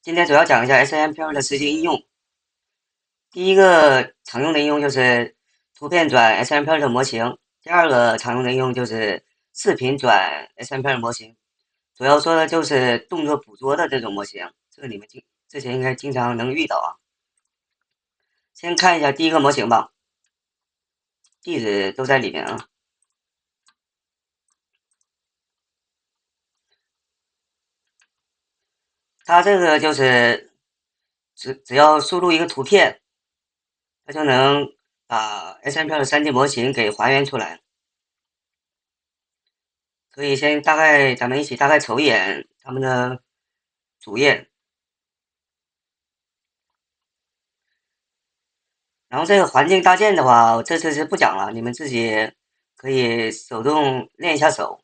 今天主要讲一下 SMPL 的实际应用。第一个常用的应用就是图片转 SMPL 的模型，第二个常用的应用就是视频转 SMPL 模型。主要说的就是动作捕捉的这种模型，这个你们之前应该经常能遇到啊。先看一下第一个模型吧，地址都在里面啊。它这个就是只要输入一个图片，它就能把 SMPL 的3D 模型给还原出来。可以先咱们一起大概瞅一眼他们的主页，然后这个环境搭建的话，我这次是不讲了，你们自己可以手动练一下手。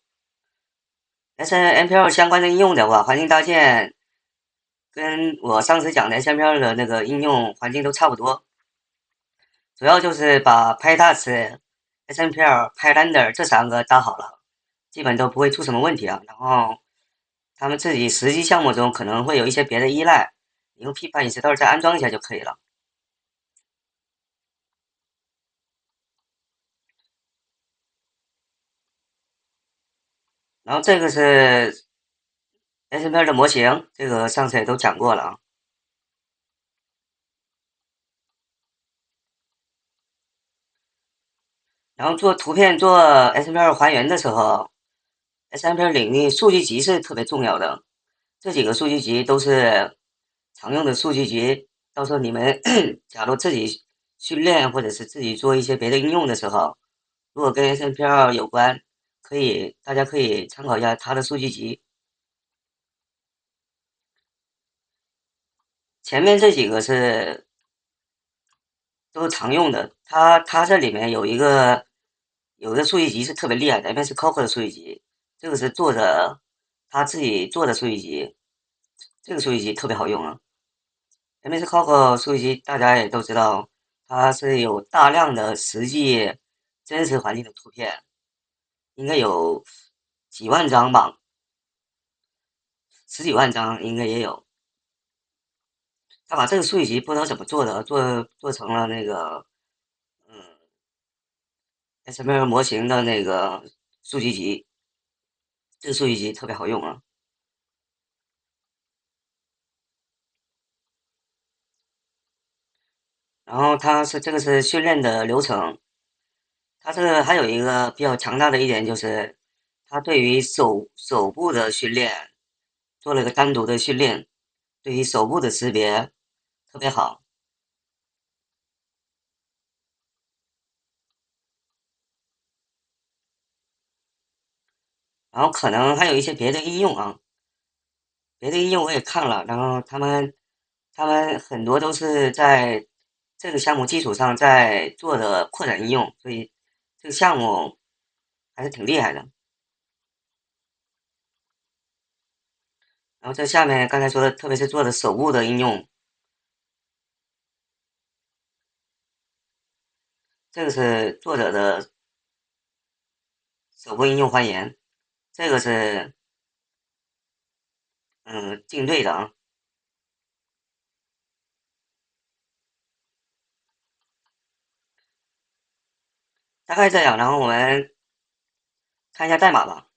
SMPL 相关的应用的话，环境搭建跟我上次讲的 SMPL 的那个应用环境都差不多，主要就是把 PyTorch、SMPL、PyRender 这3个搭好了，基本都不会出什么问题啊。然后他们自己实际项目中可能会有一些别的依赖，你用 Python 再安装一下就可以了。然后这个是 SMPL 的模型，这个上次也都讲过了啊。然后做图片做 SMPL 还原的时候，SMPL 领域数据集是特别重要的。这几个数据集都是常用的数据集，到时候你们假如自己训练或者是自己做一些别的应用的时候，如果跟 SMPL 有关，大家可以参考一下它的数据集。前面这几个都是常用的，它这里面有一个数据集是特别厉害的，MS Cooker 的数据集，这个是作者他自己做的数据集，这个数据集特别好用啊。MS Cooker 数据集大家也都知道，它是有大量的实际真实环境的图片，应该有几万张吧，十几万张应该也有。他把这个数据集不知道怎么做的，做成了那个嗯 SML 模型的那个数据集，这个数据集特别好用啊。然后这个是训练的流程，它这个还有一个比较强大的一点就是，它对于手部的训练做了一个单独的训练，对于手部的识别特别好。然后可能还有一些别的应用啊，别的应用我也看了，然后他们很多都是在这个项目基础上在做的扩展应用，所以这个项目还是挺厉害的。然后这下面刚才说的，特别是做的手部的应用，这个是作者的手部应用还原，这个是竞对的啊，大概这样。然后我们看一下代码吧。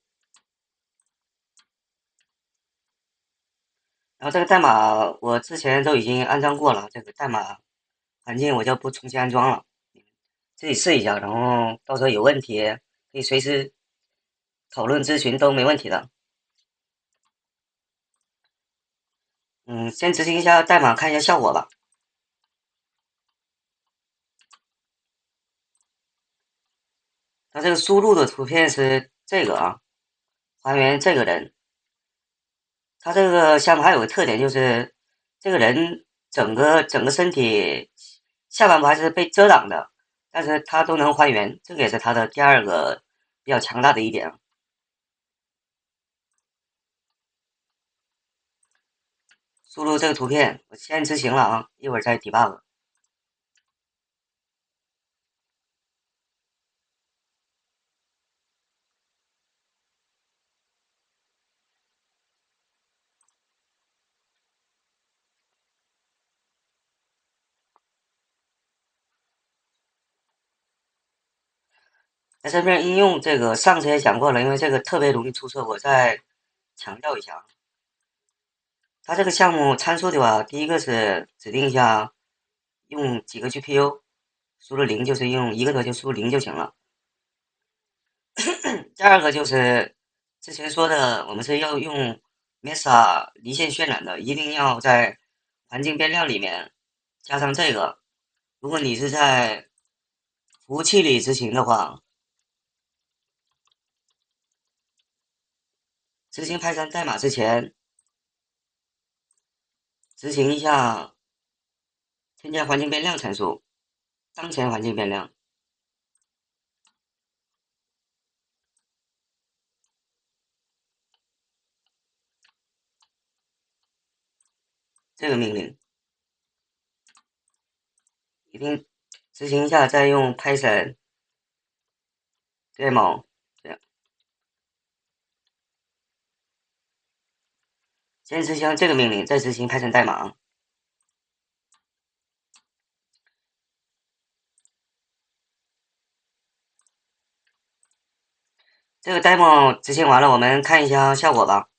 然后这个代码我之前都已经安装过了，这个代码环境我就不重新安装了，自己试一下，然后到时候有问题可以随时讨论咨询都没问题的。先执行一下代码，看一下效果吧。它这个输入的图片是这个啊，还原这个人。它这个项目还有个特点就是，这个人整个身体下半部还是被遮挡的，但是它都能还原，这个也是它的第二个比较强大的一点。输入这个图片，我先执行了啊，一会儿再 debug。SML 应用这个上次也讲过了，因为这个特别容易出错，我再强调一下。它这个项目参数的话，第一个是指定一下用几个 GPU，输入零就是用一个多就输入零就行了。第二个就是之前说的，我们是要用 Mesa 离线渲染的，一定要在环境变量里面加上这个。如果你是在服务器里执行的话，执行 Python 代码之前，执行一下添加环境变量参数，当前环境变量这个命令，一定执行一下，再用 Python demo 这样，先执行这个命令，再执行 Python 代码。这个 demo 执行完了，我们看一下效果吧。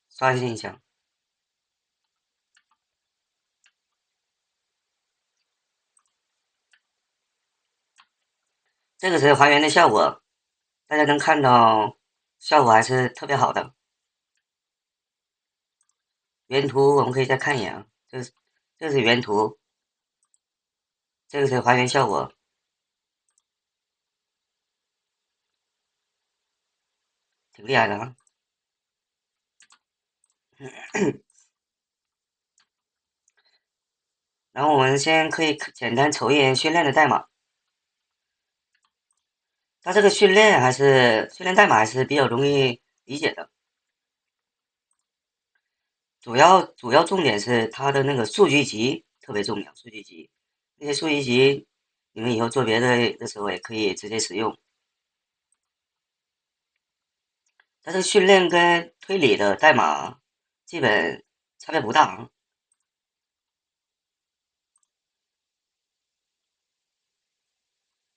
刷新一下，这个是还原的效果，大家能看到效果还是特别好的。原图我们可以再看一眼啊，这是原图，这个是还原效果，挺厉害的啊。然后我们先可以简单瞅一眼训练的代码，它这个训练代码还是比较容易理解的。主要重点是它的那个数据集特别重要，数据集那些数据集，你们以后做别的时候也可以直接使用。它这个训练跟推理的代码基本差别不大啊。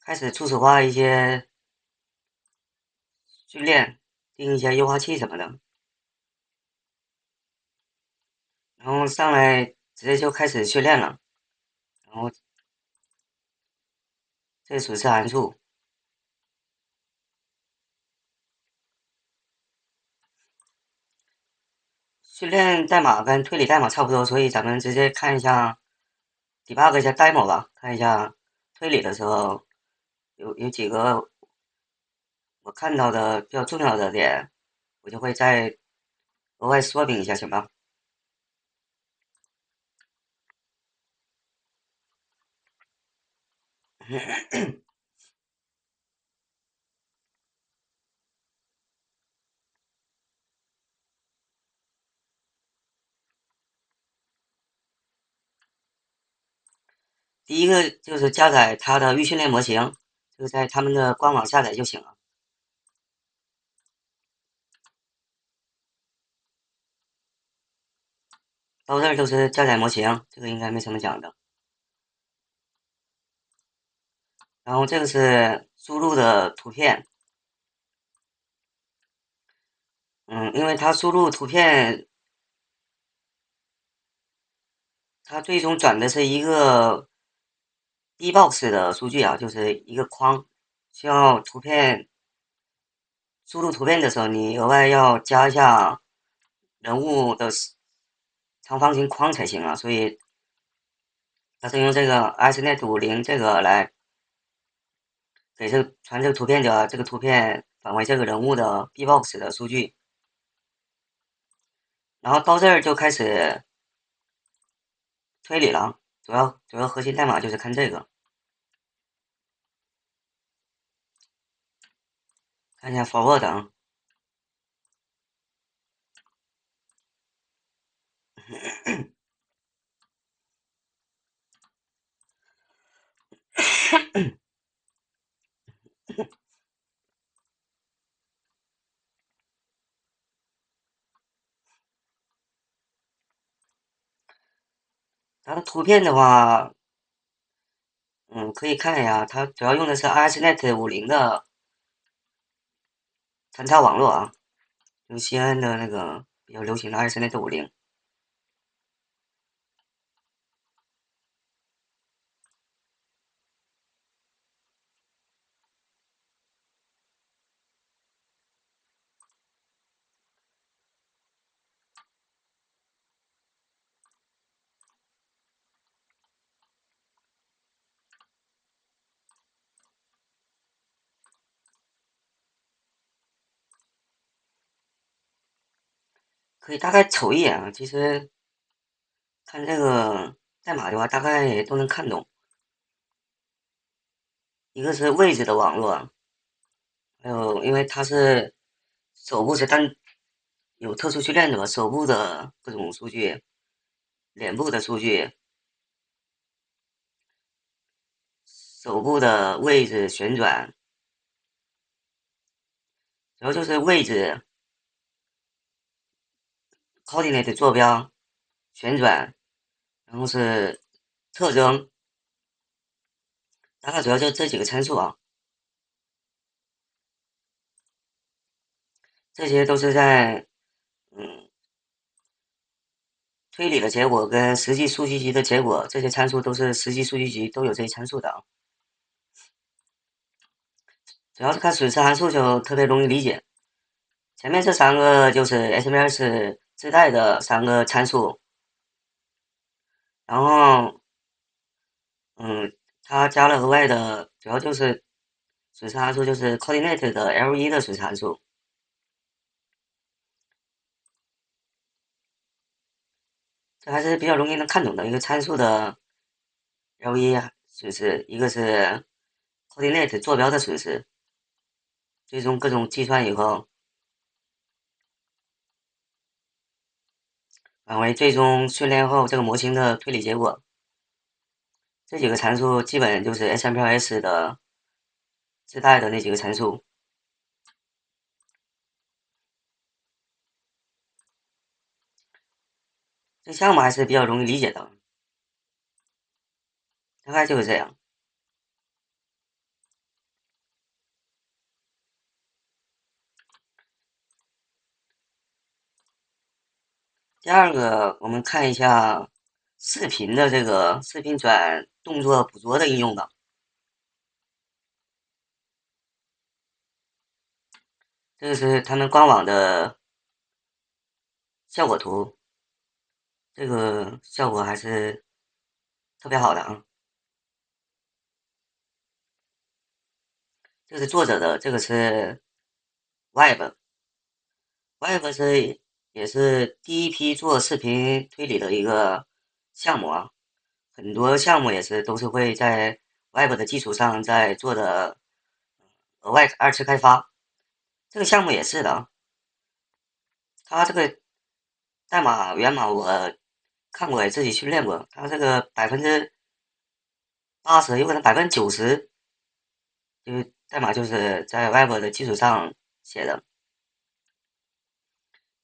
开始初始化一些训练，定一些优化器什么的，然后上来直接就开始训练了。然后这属是函数，训练代码跟推理代码差不多，所以咱们直接看一下 debug 一下 demo 吧，看一下推理的时候有几个我看到的比较重要的点，我就会再额外说明一下，行吧？第一个就是加载它的预训练模型，就在他们的官网下载就行了。到这儿就是加载模型，这个应该没什么讲的。然后这个是输入的图片，因为它输入图片，它最终转的是一个 B-box 的数据啊，就是一个框，需要图片输入图片的时候，你额外要加一下人物的长方形框才行啊，所以它是用这个 ASP.NET 50这个来给传这个图片的这个图片返回这个人物的 B-box 的数据，然后到这儿就开始推理了，主要核心代码就是看这个，看一下 forward 啊，它的图片的话可以看一下，它主要用的是 ASP.NET 50的参差网络啊，用西安的那个比较流行的 ASP.NET 50。可以大概瞅一眼啊，其实看这个代码的话，大概也都能看懂。一个是位置的网络，还有因为它是手部是有特殊训练的嘛，手部的各种数据，脸部的数据，手部的位置旋转，主要就是位置 coordinate 坐标旋转，然后是特征，大概主要就这几个参数啊，这些都是在嗯推理的结果跟实际数据集的结果，这些参数都是实际数据集都有这些参数的啊。主要是看水池函数就特别容易理解。前面这三个就是 SMS 自带的3个参数，然后它加了额外的，主要就是水池函数，就是 coordinate 的 L1的水池函数，这还是比较容易能看懂的一个参数的 L1水池，一个是 coordinate 坐标的水池，最终各种计算以后，返回最终训练后这个模型的推理结果。这几个参数基本就是 SMPLS 的自带的那几个参数。这项目还是比较容易理解的，大概就是这样。第二个，我们看一下视频的这个视频转动作捕捉的应用吧。这个是他们官网的效果图，这个效果还是特别好的啊。这个是作者的，这个是 Web，Web 是也是第一批做视频推理的一个项目啊。很多项目也是都是会在 Web 的基础上在做的额外二次开发。这个项目也是的啊，它这个代码源码我看过，也自己训练过，它这个80%有可能90%，就是代码就是在 Web 的基础上写的。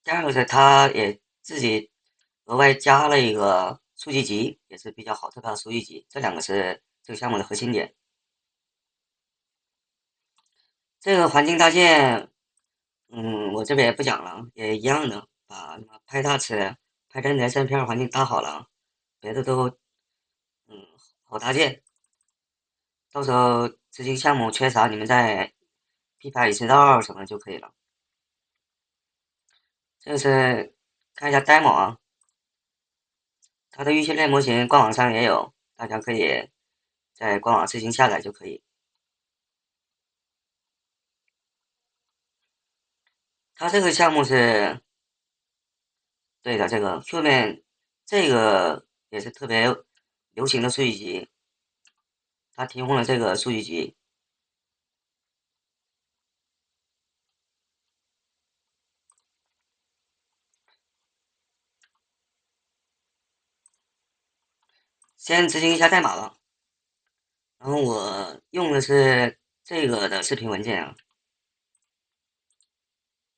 第二个是它也自己额外加了一个数据集，也是比较好特别的数据集，这两个是这个项目的核心点。这个环境搭建，我这边也不讲了，也一样的，把什么 PyTorch、Python SNPL 环境搭好了，别的都好搭建。到时候执行项目缺啥，你们再批改知道什么就可以了。这个是看一下 demo 啊，它的预训练模型官网上也有，大家可以在官网自行下载就可以。它这个项目是对的，这个后面这个也是特别流行的数据集，它提供了这个数据集。先执行一下代码吧，然后我用的是这个的视频文件啊，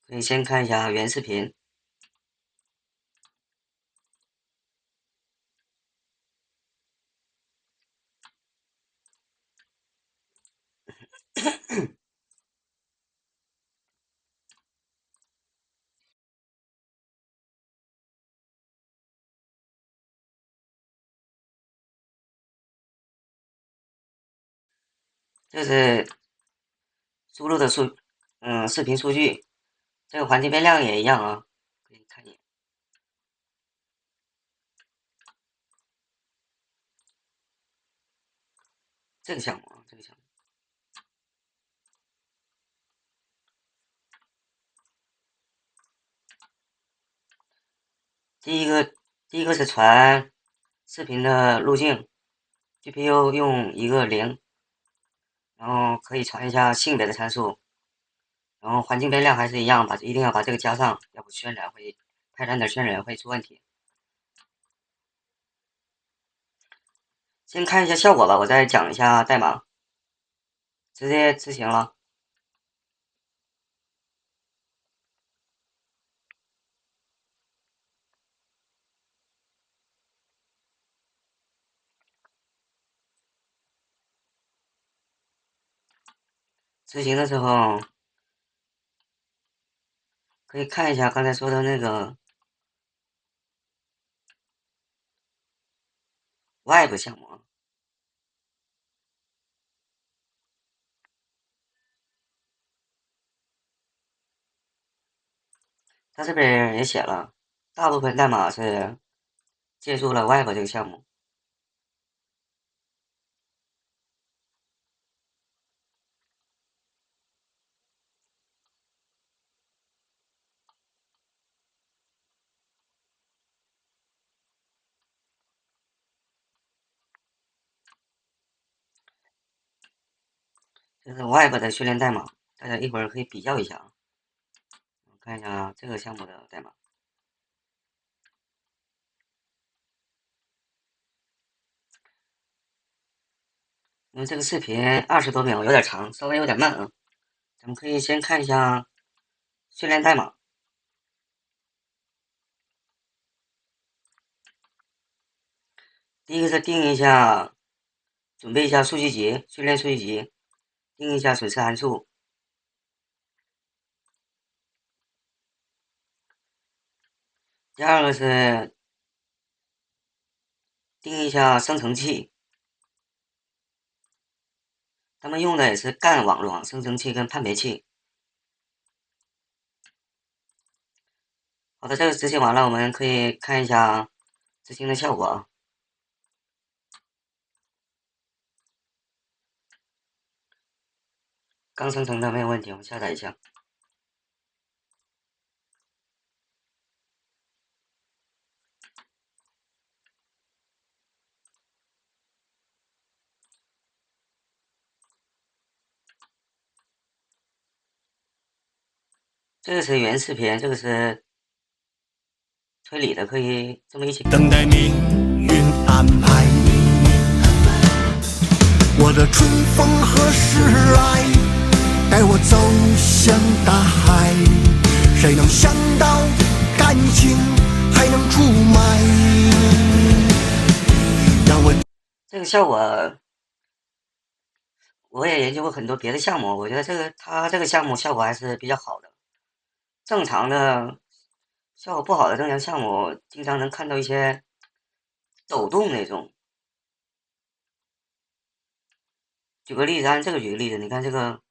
可以先看一下原视频。这是输入的视频数据，这个环境变量也一样啊，可以看一眼这个项目啊，这个项目。第一个，第一个是传视频的路径，GPU 用一个0，然后可以传一下性别的参数，然后环境变量还是一样，一定要把这个加上，要不渲染会拍软点渲染会出问题。先看一下效果吧，我再讲一下代码，直接执行了。执行的时候可以看一下刚才说的那个 Web 项目，它这边也写了，大部分代码是借助了 Web 这个项目。这是 Web 的训练代码，大家一会儿可以比较一下啊。看一下这个项目的代码。因为这个视频20多秒有点长，稍微有点慢啊。咱们可以先看一下训练代码。第一个是定一下，准备一下数据集，训练数据集，定一下损失函数。第二个是定一下生成器，他们用的也是干网络生成器跟判别器。好的，这个执行完了，我们可以看一下执行的效果啊。刚生成的没有问题，我们下载一下。这个是原视频，这个是推理的，可以这么一起看。等待命运安排，我的春风何时来？带我走向大海。谁能想到感情还能出卖？让我这个效果，我也研究过很多别的项目，我觉得它这个项目效果还是比较好的。正常的效果不好的正常项目，经常能看到一些抖动那种。举个例子，按这个举个例子，你看这个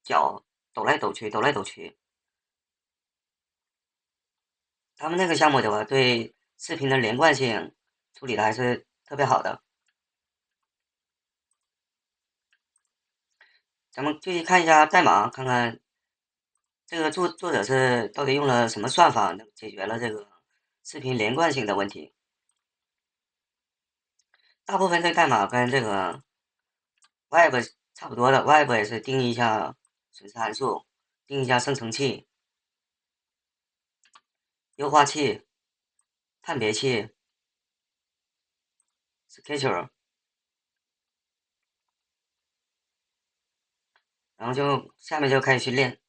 脚抖来抖去，抖来抖去。他们那个项目的话，对视频的连贯性处理的还是特别好的。咱们继续看一下代码，看看这个作者是到底用了什么算法，能解决了这个视频连贯性的问题。大部分这个代码跟这个 Web 差不多的，Web 也是定义一下损失函数，定义一下生成器、优化器、判别器、schedule，然后下面就开始训练。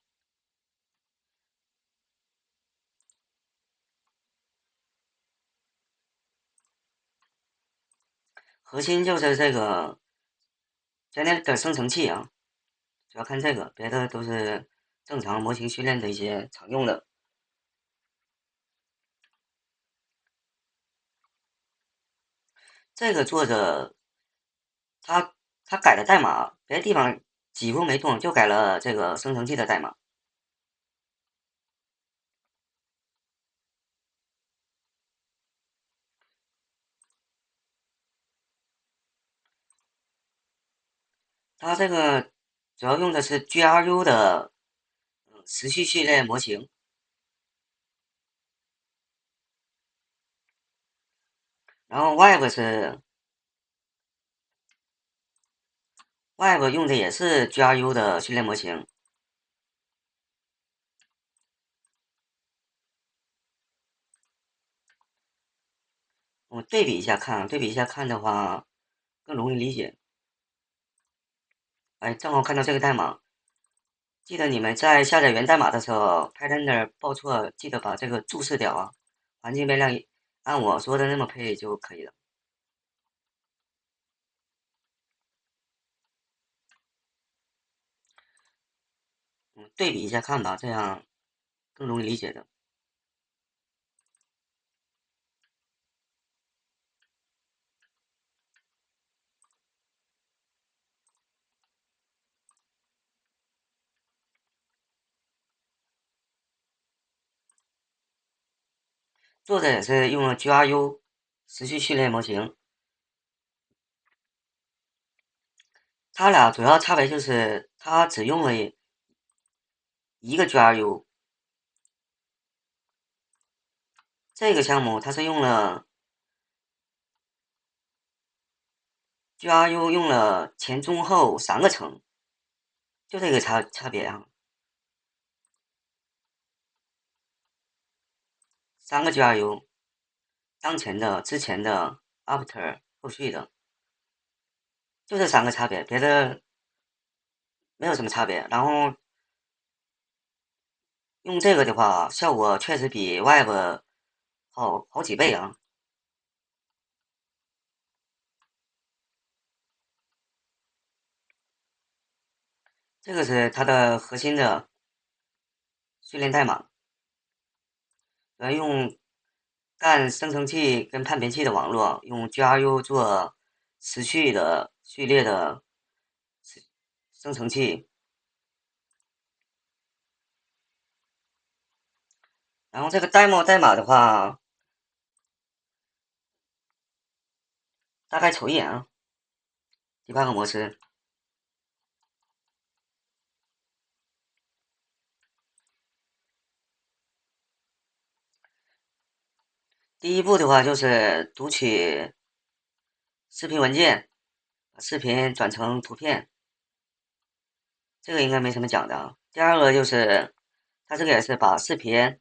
核心就是这个今天的生成器啊，主要看这个，别的都是正常模型训练的一些常用的。这个作者他改的代码，别的地方几乎没动，就改了这个生成器的代码。它这个主要用的是 GRU 的时序序列模型，然后 Web 用的也是 GRU 的训练模型。我对比一下看，对比一下看的话更容易理解。哎，正好看到这个代码，记得你们在下载源代码的时候 ，Python 报错，记得把这个注释掉啊。环境变量按我说的那么配就可以了。对比一下看吧，这样更容易理解的。作者也是用了 GRU 时序序列模型，它俩主要差别就是它只用了一个 GRU，这个项目它是用了 GRU 用了前中后3个层，就这个差别啊，3个 GRU，当前的、之前的、after 后续的，就这3个差别，别的没有什么差别。然后用这个的话，效果确实比 Web 好几倍啊。这个是它的核心的训练代码，用干生成器跟判别器的网络，用 GRU 做持续的序列的生成器。然后这个 demo 代码的话，大概瞅一眼啊，debug 模式。第一步的话就是读取视频文件，把视频转成图片，这个应该没什么讲的啊。第二个就是它这个也是把视频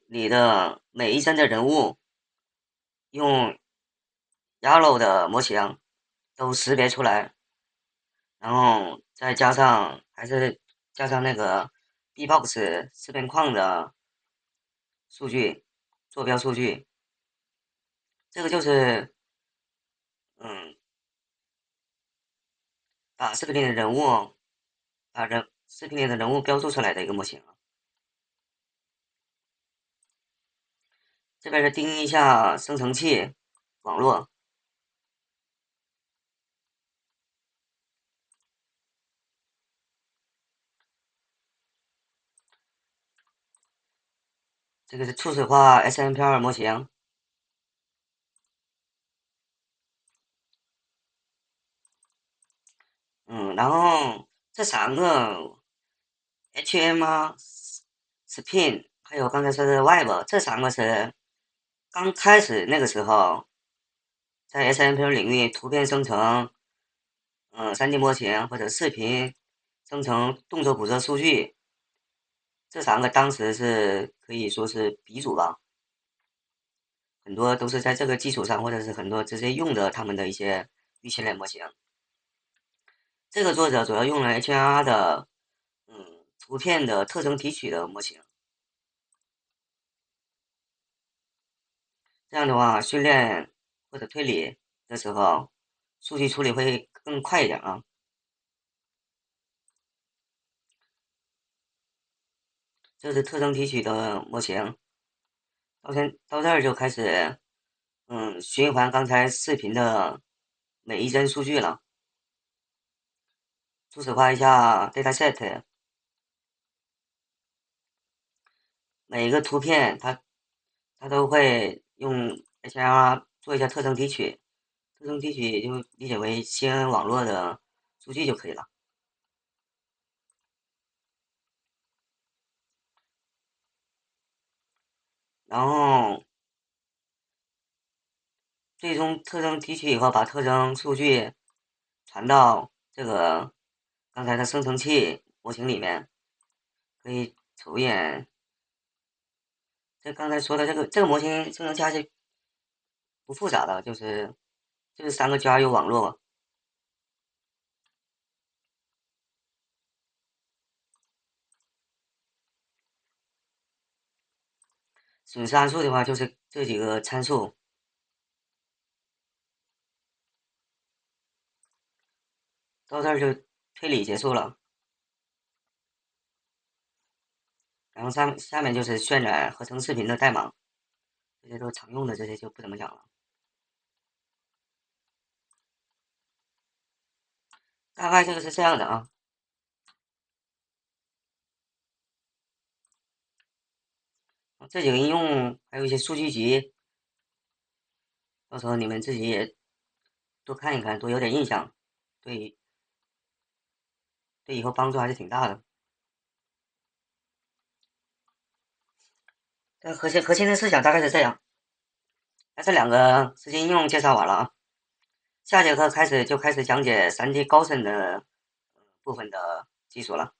里的每一帧的人物用 YALO 的模型都识别出来，然后再加上那个 B-box 视频框的数据，坐标数据，这个就是嗯，把视频里的人物，视频里的人物标注出来的一个模型。这边是定义一下生成器网络，这个是初始化 SNPL 模型。然后这3个 HM 啊、Spin，还有刚才说的 Web，这3个是刚开始那个时候，在 SNPL 领域图片生成，3D 模型或者视频生成动作捕捉数据，这3个当时是可以说是鼻祖吧，很多都是在这个基础上，或者是很多直接用的他们的一些预训练模型。这个作者主要用了 HNR 的图片的特征提取的模型，这样的话训练或者推理的时候，数据处理会更快一点啊。这是特征提取的模型，到这儿就开始循环刚才视频的每一帧数据了。初始化一下 dataset，每一个图片它都会用 HLR 做一下特征提取，特征提取就理解为 CNN 网络的数据就可以了。然后最终特征提取以后，把特征数据传到这个刚才的生成器模型里面，可以瞅一眼。这刚才说的这个模型生成器还是不复杂的，就是3个 GRU 网络。损失参数的话，就是这几个参数。到这儿就推理结束了。然后下面就是渲染合成视频的代码，这些都常用的，这些就不怎么讲了。大概这个是这样的啊。这几个应用还有一些数据集，到时候你们自己也多看一看，多有点印象，对以后帮助还是挺大的。这核心的思想大概是这样。那这2个实际应用介绍完了啊，下节课开始讲解3D 高深的部分的技术了。